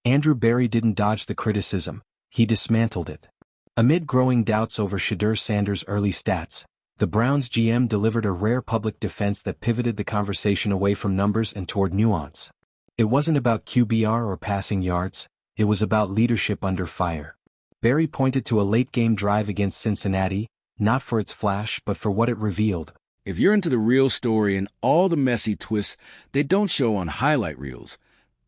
Andrew Barry didn't dodge the criticism, he dismantled it. Amid growing doubts over Shedeur Sanders' early stats, the Browns GM delivered a rare public defense that pivoted the conversation away from numbers and toward nuance. It wasn't about QBR or passing yards, it was about leadership under fire. Barry pointed to a late-game drive against Cincinnati, not for its flash but for what it revealed. If you're into the real story and all the messy twists they don't show on highlight reels,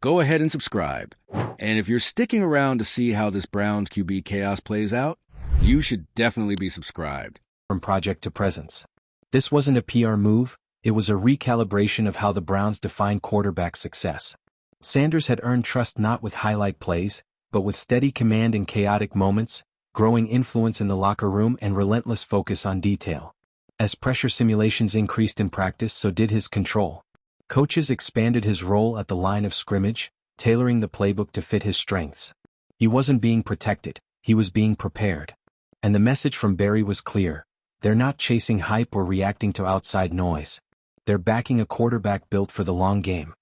go ahead and subscribe. And if you're sticking around to see how this Browns QB chaos plays out, you should definitely be subscribed. From project to presence. This wasn't a PR move, it was a recalibration of how the Browns define quarterback success. Sanders had earned trust not with highlight plays, but with steady command in chaotic moments, growing influence in the locker room and relentless focus on detail. As pressure simulations increased in practice, so did his control. Coaches expanded his role at the line of scrimmage, tailoring the playbook to fit his strengths. He wasn't being protected, he was being prepared. And the message from Barry was clear. They're not chasing hype or reacting to outside noise. They're backing a quarterback built for the long game.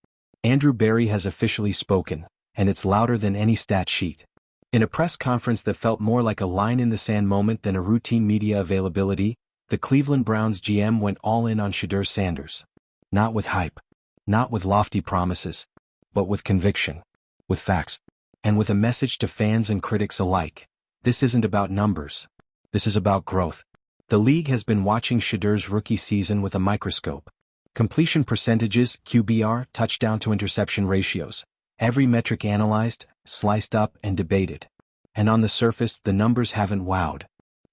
Andrew Barry has officially spoken, and it's louder than any stat sheet. In a press conference that felt more like a line-in-the-sand moment than a routine media availability, the Cleveland Browns GM went all in on Shedeur Sanders. Not with hype, not with lofty promises, but with conviction, with facts, and with a message to fans and critics alike. This isn't about numbers. This is about growth. The league has been watching Shedeur's rookie season with a microscope. Completion percentages, QBR, touchdown to interception ratios. Every metric analyzed, sliced up, and debated. And on the surface, the numbers haven't wowed.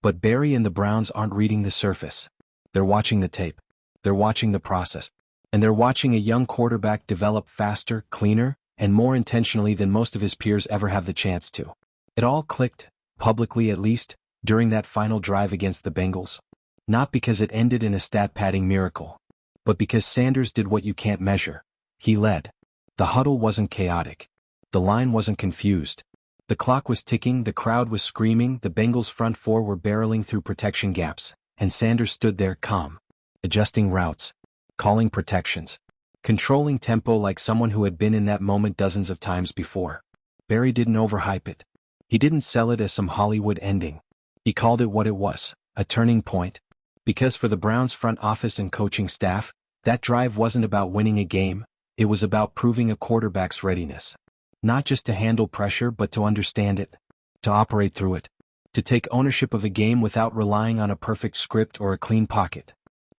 But Barry and the Browns aren't reading the surface. They're watching the tape. They're watching the process. And they're watching a young quarterback develop faster, cleaner, and more intentionally than most of his peers ever have the chance to. It all clicked, publicly at least, during that final drive against the Bengals. Not because it ended in a stat-padding miracle, but because Sanders did what you can't measure. He led. The huddle wasn't chaotic. The line wasn't confused. The clock was ticking, the crowd was screaming, the Bengals' front four were barreling through protection gaps, and Sanders stood there calm, adjusting routes, calling protections, controlling tempo like someone who had been in that moment dozens of times before. Barry didn't overhype it. He didn't sell it as some Hollywood ending. He called it what it was, a turning point. Because for the Browns' front office and coaching staff, that drive wasn't about winning a game, it was about proving a quarterback's readiness. Not just to handle pressure but to understand it, to operate through it, to take ownership of a game without relying on a perfect script or a clean pocket.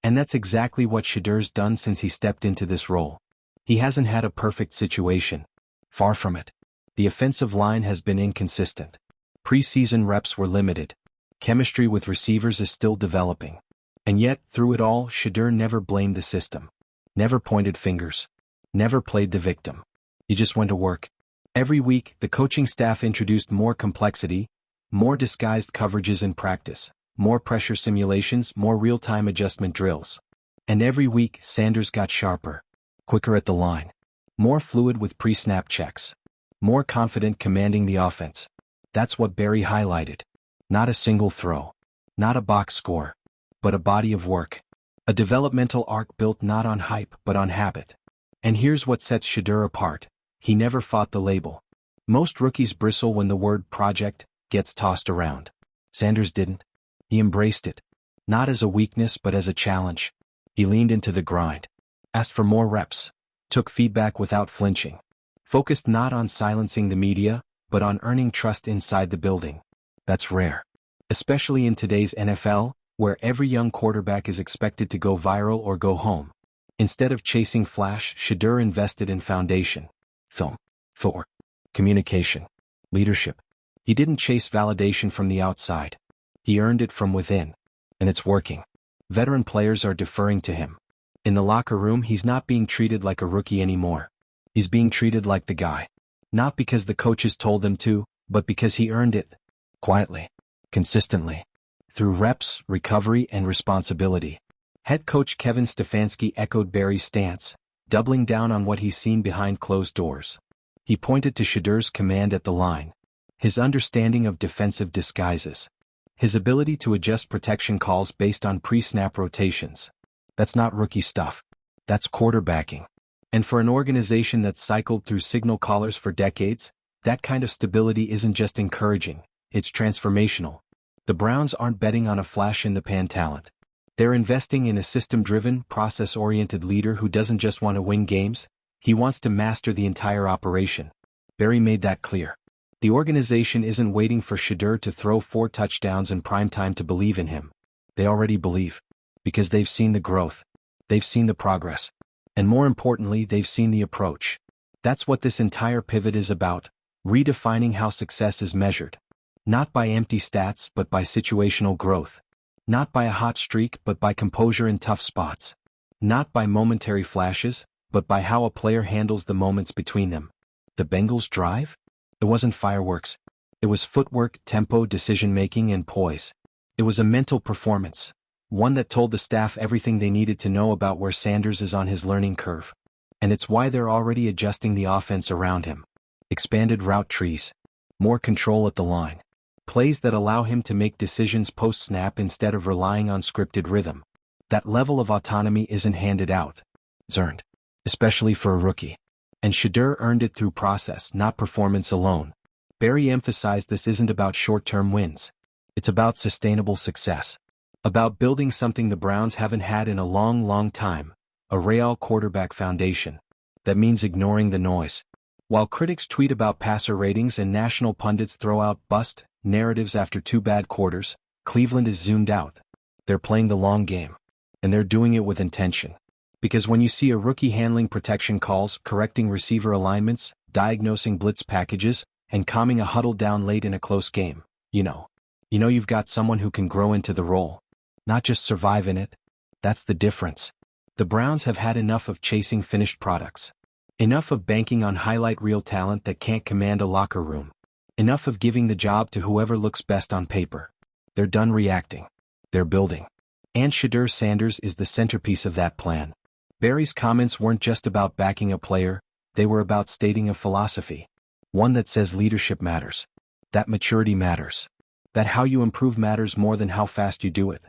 And that's exactly what Shedeur's done since he stepped into this role. He hasn't had a perfect situation. Far from it. The offensive line has been inconsistent. Preseason reps were limited. Chemistry with receivers is still developing. And yet, through it all, Shedeur never blamed the system. Never pointed fingers. Never played the victim. He just went to work. Every week, the coaching staff introduced more complexity, more disguised coverages in practice, more pressure simulations, more real-time adjustment drills. And every week, Sanders got sharper, quicker at the line, more fluid with pre-snap checks, more confident commanding the offense. That's what Barry highlighted. Not a single throw, not a box score, but a body of work. A developmental arc built not on hype but on habit. And here's what sets Shedeur apart. He never fought the label. Most rookies bristle when the word project gets tossed around. Sanders didn't. He embraced it. Not as a weakness but as a challenge. He leaned into the grind. Asked for more reps. Took feedback without flinching. Focused not on silencing the media, but on earning trust inside the building. That's rare. Especially in today's NFL, where every young quarterback is expected to go viral or go home. Instead of chasing flash, Shedeur invested in foundation. Film, footwork, communication, leadership. He didn't chase validation from the outside. He earned it from within. And it's working. Veteran players are deferring to him. In the locker room, he's not being treated like a rookie anymore. He's being treated like the guy. Not because the coaches told them to, but because he earned it. Quietly. Consistently. Through reps, recovery, and responsibility. Head coach Kevin Stefanski echoed Barry's stance, doubling down on what he's seen behind closed doors. He pointed to Shedeur's command at the line. His understanding of defensive disguises. His ability to adjust protection calls based on pre-snap rotations. That's not rookie stuff. That's quarterbacking. And for an organization that's cycled through signal callers for decades, That kind of stability isn't just encouraging, it's transformational. The Browns aren't betting on a flash-in-the-pan talent. They're investing in a system-driven, process-oriented leader who doesn't just want to win games, he wants to master the entire operation. Barry made that clear. The organization isn't waiting for Shedeur to throw 4 touchdowns in prime time to believe in him. They already believe. Because they've seen the growth. They've seen the progress. And more importantly, they've seen the approach. That's what this entire pivot is about, redefining how success is measured. Not by empty stats but by situational growth. Not by a hot streak but by composure in tough spots. Not by momentary flashes, but by how a player handles the moments between them. The Bengals' drive? It wasn't fireworks. It was footwork, tempo, decision-making, and poise. It was a mental performance, one that told the staff everything they needed to know about where Sanders is on his learning curve. And it's why they're already adjusting the offense around him. Expanded route trees. More control at the line. Plays that allow him to make decisions post-snap instead of relying on scripted rhythm. That level of autonomy isn't handed out. It's earned. Especially for a rookie. And Shedeur earned it through process, not performance alone. Barry emphasized this isn't about short-term wins. It's about sustainable success. About building something the Browns haven't had in a long, long time, a real quarterback foundation. That means ignoring the noise. While critics tweet about passer ratings and national pundits throw out bust narratives after 2 bad quarters, Cleveland is zoomed out. They're playing the long game. And they're doing it with intention. Because when you see a rookie handling protection calls, correcting receiver alignments, diagnosing blitz packages, and calming a huddle down late in a close game, you know you've got someone who can grow into the role. Not just survive in it. That's the difference. The Browns have had enough of chasing finished products. Enough of banking on highlight reel talent that can't command a locker room. Enough of giving the job to whoever looks best on paper. They're done reacting. They're building. And Shedeur Sanders is the centerpiece of that plan. Barry's comments weren't just about backing a player, they were about stating a philosophy. One that says leadership matters. That maturity matters. That how you improve matters more than how fast you do it.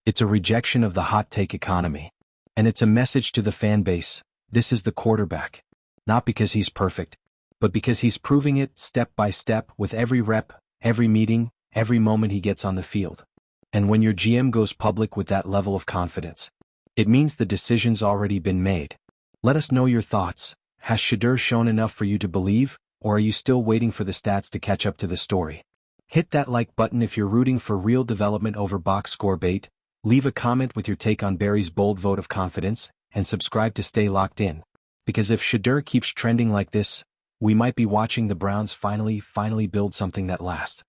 It's a rejection of the hot take economy. And it's a message to the fan base, this is the quarterback. Not because he's perfect, but because he's proving it step by step with every rep, every meeting, every moment he gets on the field. And when your GM goes public with that level of confidence, it means the decision's already been made. Let us know your thoughts. Has Shedeur shown enough for you to believe, or are you still waiting for the stats to catch up to the story? Hit that like button if you're rooting for real development over box score bait, leave a comment with your take on Barry's bold vote of confidence, and subscribe to stay locked in. Because if Shedeur keeps trending like this, we might be watching the Browns finally build something that lasts.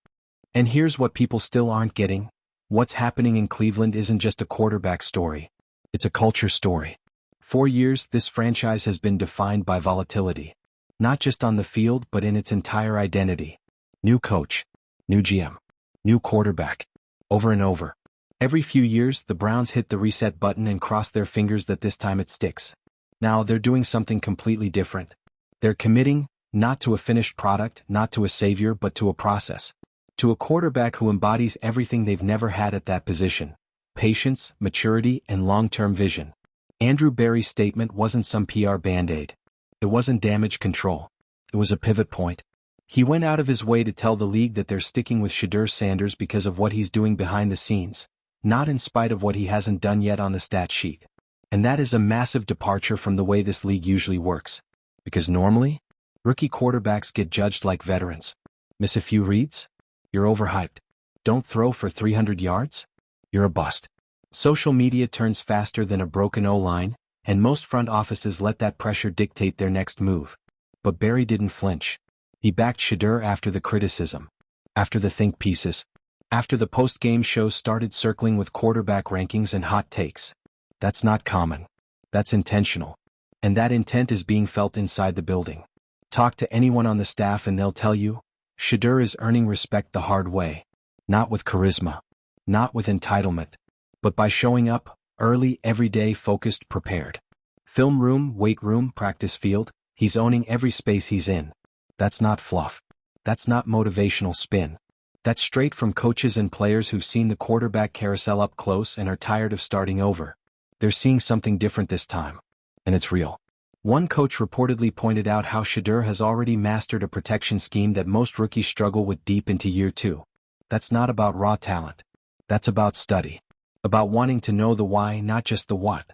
And here's what people still aren't getting. What's happening in Cleveland isn't just a quarterback story. It's a culture story. For years, this franchise has been defined by volatility. Not just on the field but in its entire identity. New coach. New GM. New quarterback. Over and over. Every few years, the Browns hit the reset button and cross their fingers that this time it sticks. Now they're doing something completely different. They're committing, not to a finished product, not to a savior but to a process. To a quarterback who embodies everything they've never had at that position. Patience, maturity, and long-term vision. Andrew Barry's statement wasn't some PR band-aid. It wasn't damage control. It was a pivot point. He went out of his way to tell the league that they're sticking with Shedeur Sanders because of what he's doing behind the scenes, not in spite of what he hasn't done yet on the stat sheet. And that is a massive departure from the way this league usually works. Because normally, rookie quarterbacks get judged like veterans. Miss a few reads? You're overhyped. Don't throw for 300 yards? You're a bust. Social media turns faster than a broken O-line, and most front offices let that pressure dictate their next move. But Barry didn't flinch. He backed Shedeur after the criticism. After the think pieces. After the post-game shows started circling with quarterback rankings and hot takes. That's not common. That's intentional. And that intent is being felt inside the building. Talk to anyone on the staff and they'll tell you, Shedeur is earning respect the hard way. Not with charisma. Not with entitlement. But by showing up, early, every day, focused, prepared. Film room, weight room, practice field, he's owning every space he's in. That's not fluff. That's not motivational spin. That's straight from coaches and players who've seen the quarterback carousel up close and are tired of starting over. They're seeing something different this time. And it's real. One coach reportedly pointed out how Shedeur has already mastered a protection scheme that most rookies struggle with deep into year 2. That's not about raw talent. That's about study. About wanting to know the why, not just the what.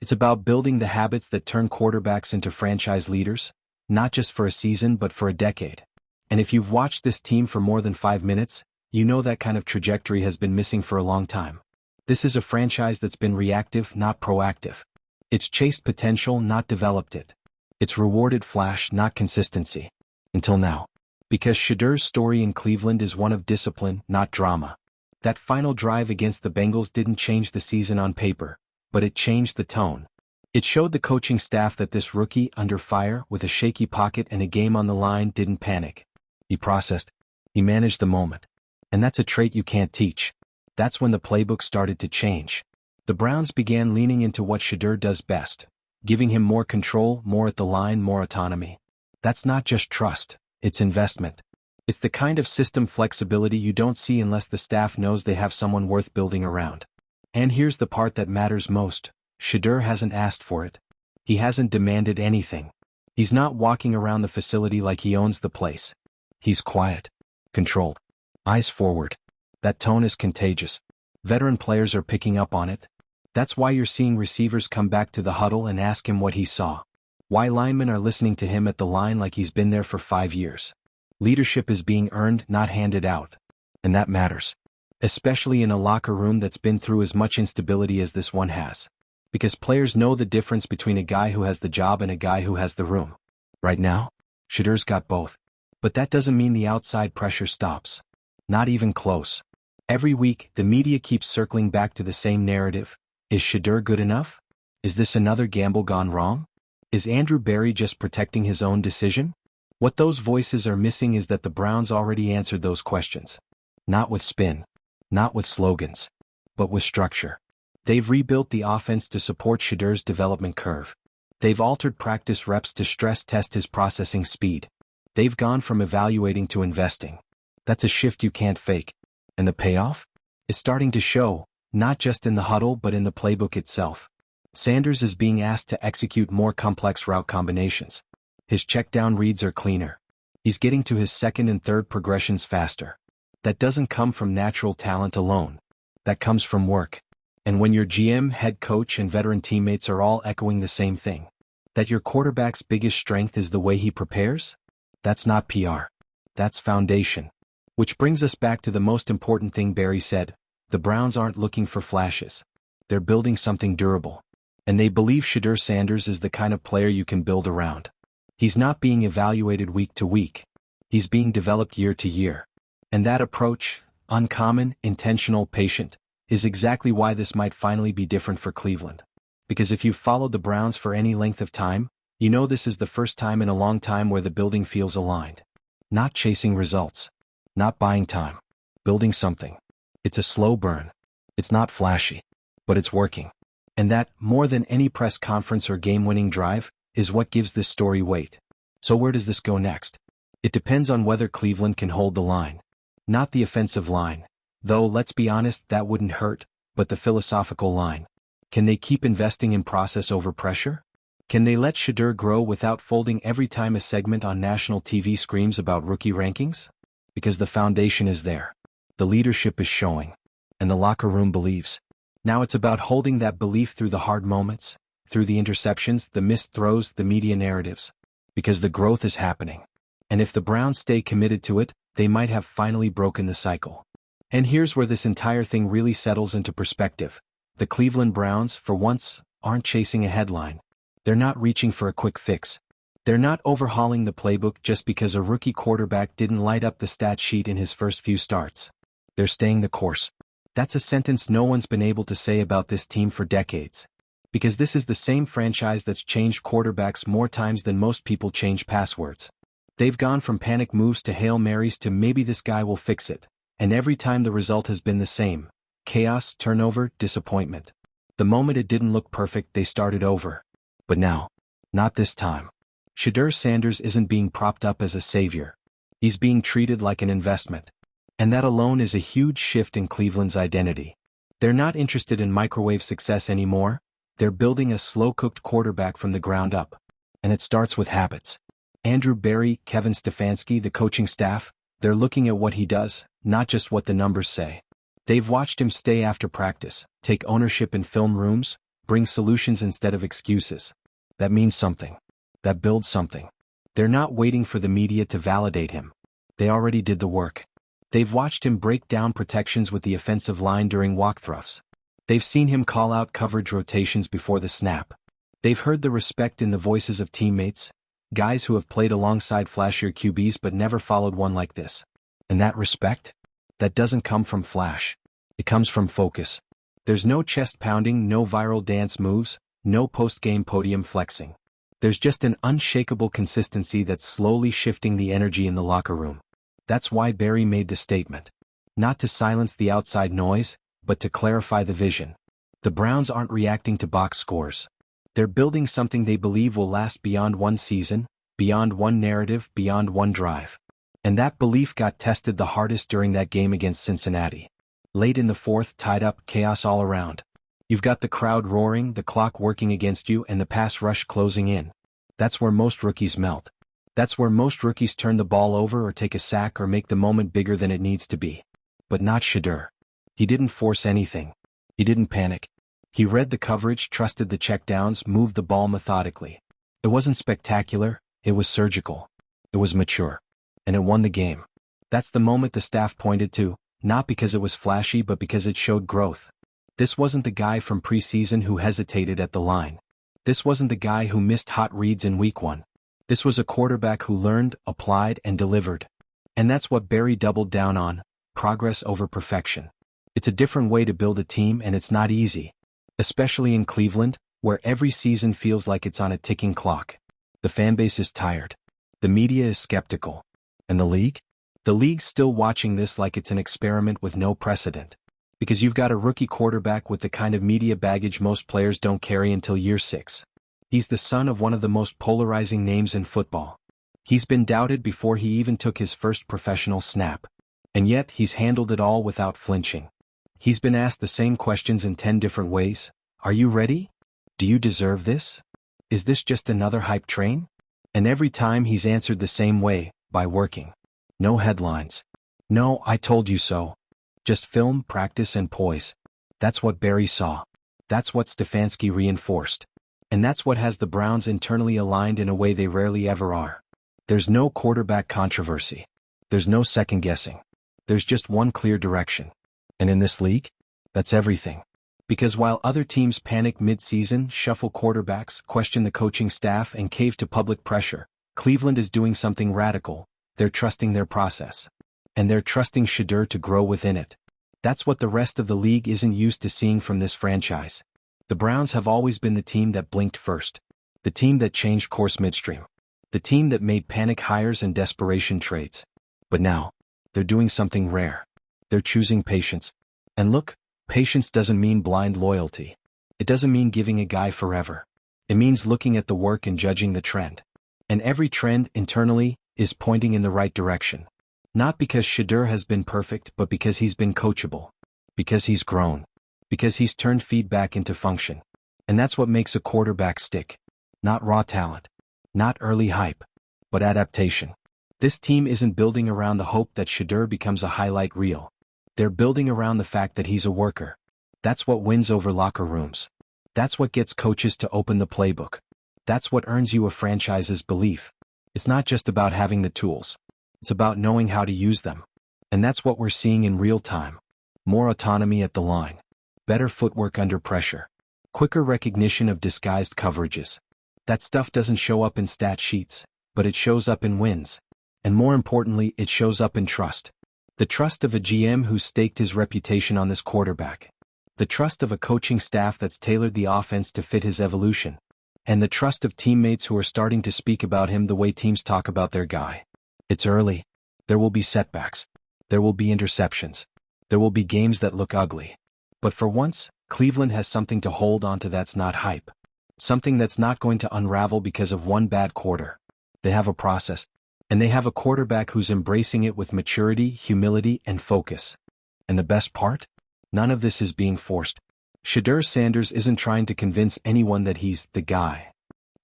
It's about building the habits that turn quarterbacks into franchise leaders, not just for a season but for a decade. And if you've watched this team for more than 5 minutes, you know that kind of trajectory has been missing for a long time. This is a franchise that's been reactive, not proactive. It's chased potential, not developed it. It's rewarded flash, not consistency. Until now. Because Shedeur's story in Cleveland is one of discipline, not drama. That final drive against the Bengals didn't change the season on paper, but it changed the tone. It showed the coaching staff that this rookie, under fire, with a shaky pocket and a game on the line, didn't panic. He processed. He managed the moment. And that's a trait you can't teach. That's when the playbook started to change. The Browns began leaning into what Shedeur does best, giving him more control, more at the line, more autonomy. That's not just trust, it's investment. It's the kind of system flexibility you don't see unless the staff knows they have someone worth building around. And here's the part that matters most. Shedeur hasn't asked for it. He hasn't demanded anything. He's not walking around the facility like he owns the place. He's quiet, controlled, eyes forward. That tone is contagious. Veteran players are picking up on it. That's why you're seeing receivers come back to the huddle and ask him what he saw. Why linemen are listening to him at the line like he's been there for 5 years. Leadership is being earned, not handed out. And that matters. Especially in a locker room that's been through as much instability as this one has. Because players know the difference between a guy who has the job and a guy who has the room. Right now, Shedeur's got both. But that doesn't mean the outside pressure stops. Not even close. Every week, the media keeps circling back to the same narrative. Is Shedeur good enough? Is this another gamble gone wrong? Is Andrew Berry just protecting his own decision? What those voices are missing is that the Browns already answered those questions. Not with spin. Not with slogans. But with structure. They've rebuilt the offense to support Shedeur's development curve. They've altered practice reps to stress test his processing speed. They've gone from evaluating to investing. That's a shift you can't fake. And the payoff? Is starting to show, not just in the huddle but in the playbook itself. Sanders is being asked to execute more complex route combinations. His check-down reads are cleaner. He's getting to his second and third progressions faster. That doesn't come from natural talent alone. That comes from work. And when your GM, head coach, and veteran teammates are all echoing the same thing, that your quarterback's biggest strength is the way he prepares? That's not PR. That's foundation. Which brings us back to the most important thing Berry said. The Browns aren't looking for flashes. They're building something durable. And they believe Shedeur Sanders is the kind of player you can build around. He's not being evaluated week to week. He's being developed year to year. And that approach, uncommon, intentional, patient, is exactly why this might finally be different for Cleveland. Because if you've followed the Browns for any length of time, you know this is the first time in a long time where the building feels aligned. Not chasing results. Not buying time. Building something. It's a slow burn. It's not flashy. But it's working. And that, more than any press conference or game-winning drive, is what gives this story weight. So where does this go next? It depends on whether Cleveland can hold the line. Not the offensive line. Though, let's be honest, that wouldn't hurt, but the philosophical line. Can they keep investing in process over pressure? Can they let Shedeur grow without folding every time a segment on national TV screams about rookie rankings? Because the foundation is there. The leadership is showing. And the locker room believes. Now it's about holding that belief through the hard moments, through the interceptions, the missed throws, the media narratives. Because the growth is happening. And if the Browns stay committed to it, they might have finally broken the cycle. And here's where this entire thing really settles into perspective. The Cleveland Browns, for once, aren't chasing a headline. They're not reaching for a quick fix. They're not overhauling the playbook just because a rookie quarterback didn't light up the stat sheet in his first few starts. They're staying the course. That's a sentence no one's been able to say about this team for decades. Because this is the same franchise that's changed quarterbacks more times than most people change passwords. They've gone from panic moves to Hail Marys to maybe this guy will fix it. And every time the result has been the same. Chaos, turnover, disappointment. The moment it didn't look perfect, they started over. But now. Not this time. Shedeur Sanders isn't being propped up as a savior. He's being treated like an investment. And that alone is a huge shift in Cleveland's identity. They're not interested in microwave success anymore. They're building a slow-cooked quarterback from the ground up. And it starts with habits. Andrew Barry, Kevin Stefanski, the coaching staff, they're looking at what he does, not just what the numbers say. They've watched him stay after practice, take ownership in film rooms, bring solutions instead of excuses. That means something. That builds something. They're not waiting for the media to validate him. They already did the work. They've watched him break down protections with the offensive line during walkthroughs. They've seen him call out coverage rotations before the snap. They've heard the respect in the voices of teammates, guys who have played alongside flashier QBs but never followed one like this. And that respect? That doesn't come from flash. It comes from focus. There's no chest pounding, no viral dance moves, no post-game podium flexing. There's just an unshakable consistency that's slowly shifting the energy in the locker room. That's why Barry made the statement. Not to silence the outside noise, but to clarify the vision. The Browns aren't reacting to box scores. They're building something they believe will last beyond one season, beyond one narrative, beyond one drive. And that belief got tested the hardest during that game against Cincinnati. Late in the fourth, tied up, chaos all around. You've got the crowd roaring, the clock working against you, and the pass rush closing in. That's where most rookies melt. That's where most rookies turn the ball over or take a sack or make the moment bigger than it needs to be. But not Shedeur. He didn't force anything. He didn't panic. He read the coverage, trusted the checkdowns, moved the ball methodically. It wasn't spectacular, it was surgical. It was mature. And it won the game. That's the moment the staff pointed to, not because it was flashy but because it showed growth. This wasn't the guy from preseason who hesitated at the line. This wasn't the guy who missed hot reads in week 1. This was a quarterback who learned, applied, and delivered. And that's what Barry doubled down on, progress over perfection. It's a different way to build a team, and it's not easy. Especially in Cleveland, where every season feels like it's on a ticking clock. The fanbase is tired. The media is skeptical. And the league? The league's still watching this like it's an experiment with no precedent. Because you've got a rookie quarterback with the kind of media baggage most players don't carry until year 6. He's the son of one of the most polarizing names in football. He's been doubted before he even took his first professional snap. And yet, he's handled it all without flinching. He's been asked the same questions in 10 different ways. Are you ready? Do you deserve this? Is this just another hype train? And every time he's answered the same way, by working. No headlines. No, I told you so. Just film, practice, and poise. That's what Barry saw. That's what Stefanski reinforced. And that's what has the Browns internally aligned in a way they rarely ever are. There's no quarterback controversy. There's no second guessing. There's just one clear direction. And in this league, that's everything. Because while other teams panic mid-season, shuffle quarterbacks, question the coaching staff, and cave to public pressure, Cleveland is doing something radical. They're trusting their process. And they're trusting Shedeur to grow within it. That's what the rest of the league isn't used to seeing from this franchise. The Browns have always been the team that blinked first. The team that changed course midstream. The team that made panic hires and desperation trades. But now, they're doing something rare. They're choosing patience. And look, patience doesn't mean blind loyalty. It doesn't mean giving a guy forever. It means looking at the work and judging the trend. And every trend, internally, is pointing in the right direction. Not because Shedeur has been perfect, but because he's been coachable. Because he's grown. Because he's turned feedback into function. And that's what makes a quarterback stick. Not raw talent. Not early hype. But adaptation. This team isn't building around the hope that Shedeur becomes a highlight reel. They're building around the fact that he's a worker. That's what wins over locker rooms. That's what gets coaches to open the playbook. That's what earns you a franchise's belief. It's not just about having the tools. It's about knowing how to use them. And that's what we're seeing in real time. More autonomy at the line. Better footwork under pressure. Quicker recognition of disguised coverages. That stuff doesn't show up in stat sheets, but it shows up in wins. And more importantly, it shows up in trust. The trust of a GM who's staked his reputation on this quarterback. The trust of a coaching staff that's tailored the offense to fit his evolution. And the trust of teammates who are starting to speak about him the way teams talk about their guy. It's early. There will be setbacks. There will be interceptions. There will be games that look ugly. But for once, Cleveland has something to hold on to that's not hype. Something that's not going to unravel because of one bad quarter. They have a process. And they have a quarterback who's embracing it with maturity, humility, and focus. And the best part? None of this is being forced. Shedeur Sanders isn't trying to convince anyone that he's the guy.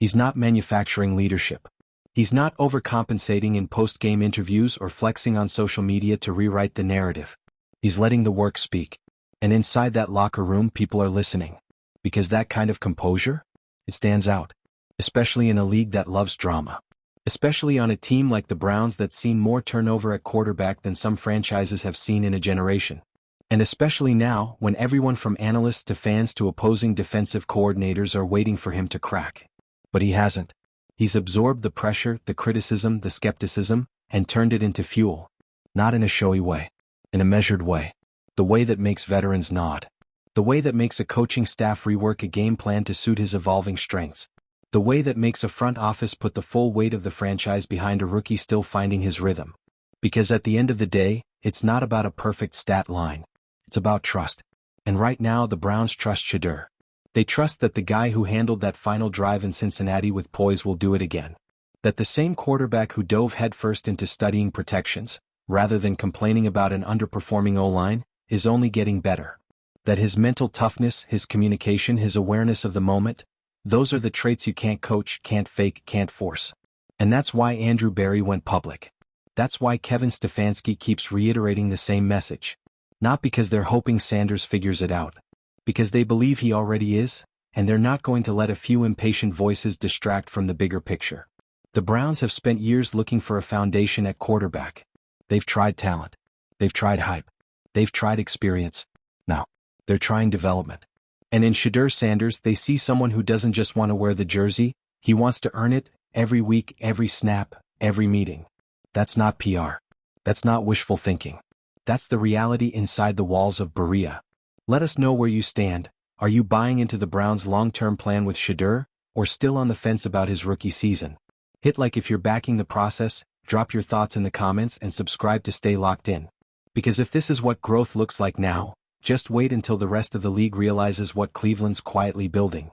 He's not manufacturing leadership. He's not overcompensating in post-game interviews or flexing on social media to rewrite the narrative. He's letting the work speak. And inside that locker room, people are listening. Because that kind of composure, it stands out. Especially in a league that loves drama. Especially on a team like the Browns that's seen more turnover at quarterback than some franchises have seen in a generation. And especially now, when everyone from analysts to fans to opposing defensive coordinators are waiting for him to crack. But he hasn't. He's absorbed the pressure, the criticism, the skepticism, and turned it into fuel. Not in a showy way. In a measured way. The way that makes veterans nod. The way that makes a coaching staff rework a game plan to suit his evolving strengths. The way that makes a front office put the full weight of the franchise behind a rookie still finding his rhythm. Because at the end of the day, it's not about a perfect stat line. It's about trust. And right now the Browns trust Shedeur. They trust that the guy who handled that final drive in Cincinnati with poise will do it again. That the same quarterback who dove headfirst into studying protections, rather than complaining about an underperforming O-line, is only getting better. That his mental toughness, his communication, his awareness of the moment, those are the traits you can't coach, can't fake, can't force. And that's why Andrew Berry went public. That's why Kevin Stefanski keeps reiterating the same message. Not because they're hoping Sanders figures it out. Because they believe he already is, and they're not going to let a few impatient voices distract from the bigger picture. The Browns have spent years looking for a foundation at quarterback. They've tried talent. They've tried hype. They've tried experience. Now, they're trying development. And in Shedeur Sanders, they see someone who doesn't just want to wear the jersey, he wants to earn it, every week, every snap, every meeting. That's not PR. That's not wishful thinking. That's the reality inside the walls of Berea. Let us know where you stand. Are you buying into the Browns' long-term plan with Shedeur, or still on the fence about his rookie season? Hit like if you're backing the process, drop your thoughts in the comments and subscribe to stay locked in. Because if this is what growth looks like now, just wait until the rest of the league realizes what Cleveland's quietly building.